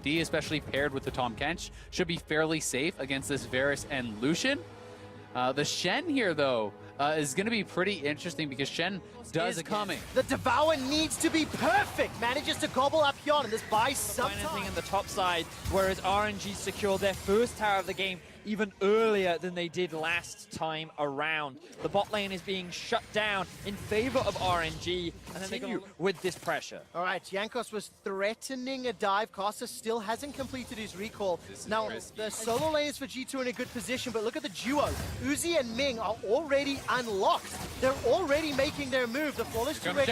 D, especially paired with the Tahm Kench, should be fairly safe against this Varus and Lucian. The Shen here, though, is going to be pretty interesting because Shen does it coming. The Devour needs to be perfect. Manages to gobble up Yon, and this buys some Anything in the top side, whereas RNG secured their first tower of the game even earlier than they did last time around. The bot lane is being shut down in favor of RNG, and then they go with this pressure. All right, Jankos was threatening a dive. Costa still hasn't completed his recall. Now, the solo lane is for G2 in a good position, but look at the duo. Uzi and Ming are already unlocked. They're already making their move. The flawless direct.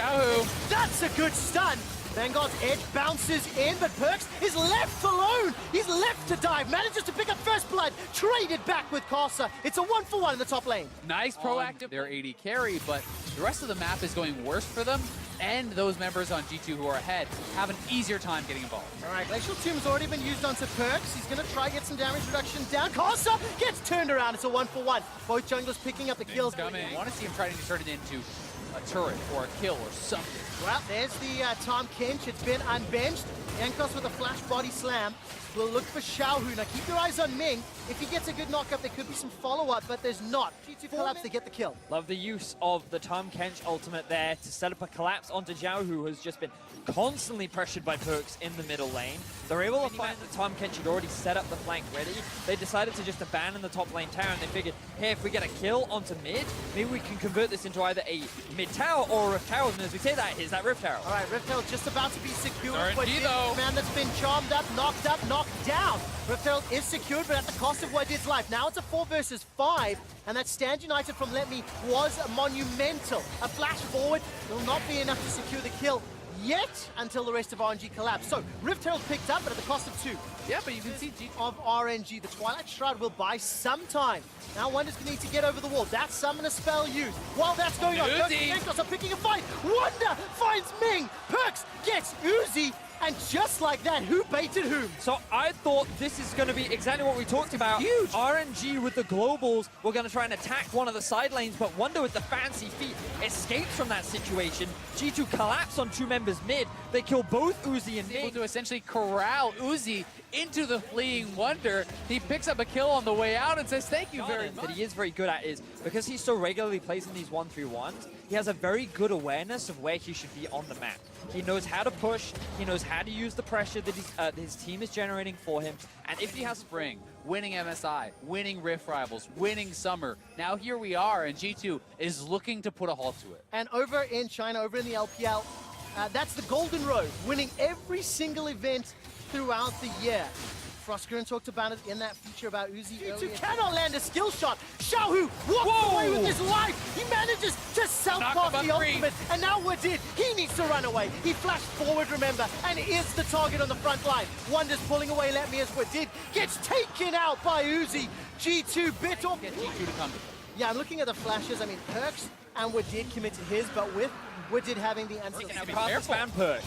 That's a good stun. Vanguard's edge bounces in, but Perkz is left alone. He's left to dive, manages to pick up first blood, traded back with Corsa. It's a 1-for-1 in the top lane. Nice proactive. Their AD carry, but the rest of the map is going worse for them, and those members on G2 who are ahead have an easier time getting involved. All right, Glacial Tomb's already been used onto Perkz. He's going to try get some damage reduction down. Corsa gets turned around. It's a 1-for-1. Both junglers picking up the kills. I want to see him trying to turn it into a turret or a kill or something. Well, there's the Tahm Kench. It's been unbenched. Jankos with a flash body slam. We'll look for Xiaohu. Now keep your eyes on Ming. If he gets a good knockup, there could be some follow-up, but there's not. G2 collapse, they get the kill. Love the use of the Tahm Kench ultimate there to set up a collapse onto Zhao, who has just been constantly pressured by Perkz in the middle lane. They're able to find that Tahm Kench had already set up the flank ready. They decided to just abandon the top lane tower, and they figured, hey, if we get a kill onto mid, maybe we can convert this into either a mid tower or a Rift tower. And as we say that, is that Rift tower. All right, Rift Herald just about to be secured. RNG though. Man that's been charmed up, knocked down. Rift Herald is secured, but at the cost of Wadid's life. Now it's a 4 versus 5, and that stand united from Let Me was monumental. A flash forward will not be enough to secure the kill yet until the rest of RNG collapse. So Rift Herald picked up, but at the cost of 2. Yeah, but you can see of RNG. The Twilight Shroud will buy some time. Now Wonder's going to need to get over the wall. That summoner spell used. While that's going on, Jankos are picking a fight. Wonder finds Ming. Perkz gets Uzi. And just like that, who baited whom? So I thought this is going to be exactly what we talked about. Huge. RNG with the globals were going to try and attack one of the side lanes, but Wonder with the fancy feet escapes from that situation. G2 collapse on 2 members mid. They kill both Uzi and Ming. Able to essentially corral Uzi into the fleeing Wonder. He picks up a kill on the way out and says thank you very much. That he is very good at is, because he so regularly plays in these 1-3-1s, he has a very good awareness of where he should be on the map. He knows how to push, he knows how to use the pressure that his team is generating for him, and if he has Spring, winning MSI, winning Rift Rivals, winning Summer, now here we are, and G2 is looking to put a halt to it. And over in China, over in the LPL, that's the Golden Road, winning every single event throughout the year. Frostgren talked about it in that feature about Uzi earlier. Cannot land a skill shot. Xiaohu walks away with his life. He manages to self-pass the ultimate, and now Wadid, he needs to run away. He flashed forward, remember, and is the target on the front line. Wonder's pulling away, Let Me as Wadid gets taken out by Uzi. G2 bit off. Get G2 to come. Yeah, I'm looking at the flashes. I mean, Perkz and Wadid committed his, but with Wadid having the answer.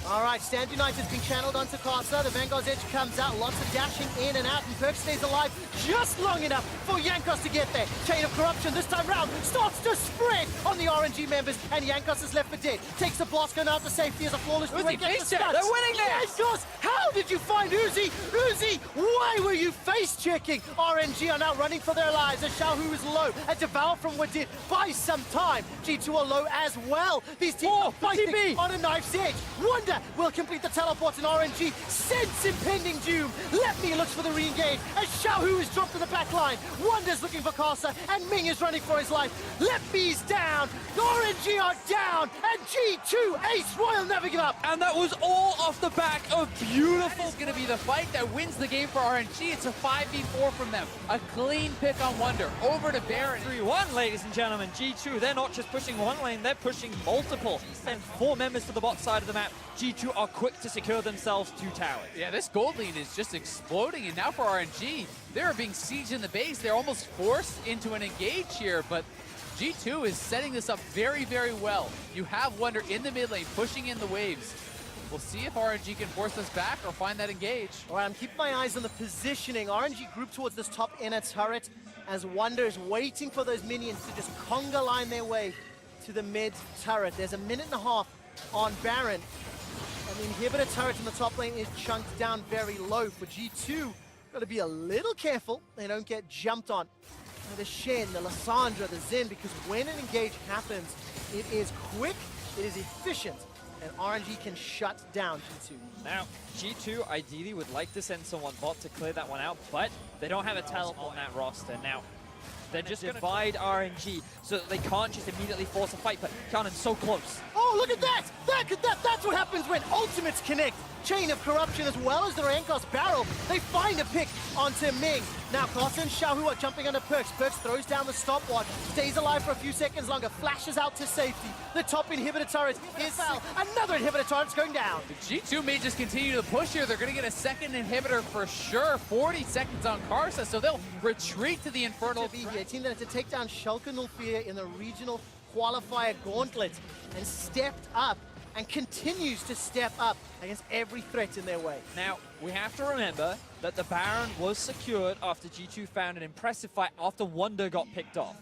All right, Stand United's been channeled onto Casa. The Vanguard's edge comes out. Lots of dashing in and out, and Perkz stays alive just long enough for Jankos to get there. Chain of Corruption this time round starts to spread on the RNG members, and Jankos is left for dead. Takes the blast gun out to safety as a flawless direct. They're winning this! Jankos, how did you find Uzi? Uzi, why were you face-checking? RNG are now running for their lives. A Xiaohu is low. A Devour from Wadid buys some time. G2 are low as well. These teams are fighting on a knife's edge. Wonder will complete the teleport, and RNG sense impending doom. Let Me looks for the re-engage as Xiaohu is dropped to the back line. Wonder's looking for Casa, and Ming is running for his life. Let Me's down. RNG are down, and G2 Ace Royal never give up. And that was all off the back of beautiful. That is going to be the fight that wins the game for RNG. It's a 5v4 from them. A clean pick on Wonder. Over to Baron. 3-1, ladies and gentlemen. G2, they're not just pushing one lane, they're pushing multiple. And 4 members to the bot side of the map. G2 are quick to secure themselves 2 towers. Yeah, this gold lead is just exploding, and now for RNG, they're being sieged in the base. They're almost forced into an engage here, but G2 is setting this up very, very well. You have Wonder in the mid lane, pushing in the waves. We'll see if RNG can force us back or find that engage. All right, I'm keeping my eyes on the positioning. RNG group towards this top inner turret as Wonder is waiting for those minions to just conga line their way to the mid turret. There's a minute and a half on Baron. And the inhibitor turret in the top lane is chunked down very low for G2. Got to be a little careful they don't get jumped on. The Shen, the Lissandra, the Zen, because when an engage happens, it is quick, it is efficient, and RNG can shut down G2. Now, G2 ideally would like to send someone bot to clear that one out, but they don't have a teleport on that roster. Now, they're just going to divide RNG so that they can't just immediately force a fight, but Kanan's so close. Oh, look at that! That's what happens when ultimates connect. Chain of Corruption as well as the Rankos barrel. They find a pick onto Ming. Now, Kosa and Xiaohu are jumping under Perks. Perks throws down the stopwatch, stays alive for a few seconds longer, flashes out to safety. The top inhibitor turret is foul. Another inhibitor turret's going down. The G2 may just continue to push here. They're going to get a second inhibitor for sure. 40 seconds on Karsa, so they'll retreat to the Infernal. A team that had to take down Schalke 04 in the regional qualifier gauntlet and stepped up and continues to step up against every threat in their way. Now, we have to remember that the Baron was secured after G2 found an impressive fight after Wonder got picked off.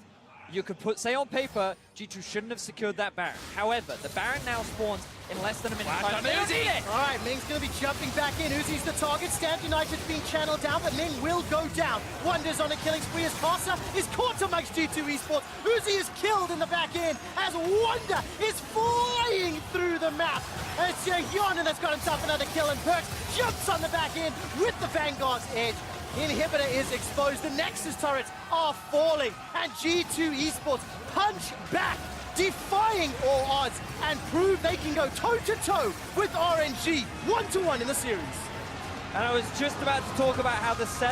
You could say on paper, G2 shouldn't have secured that Baron. However, the Baron now spawns in less than a minute. All right, Ming's going to be jumping back in. Uzi's the target. Stand United's being channeled down, but Ming will go down. Wonder's on a killing spree as Kosa is caught amongst G2 Esports. Uzi is killed in the back end as Wonder is flying through the map. And it's Yeonin that's got himself another kill, and Perks jumps on the back end with the Vanguard's edge. Inhibitor is exposed, the Nexus turrets are falling, and G2 Esports punch back, defying all odds, and prove they can go toe-to-toe with RNG, 1-1 in the series. And I was just about to talk about how the set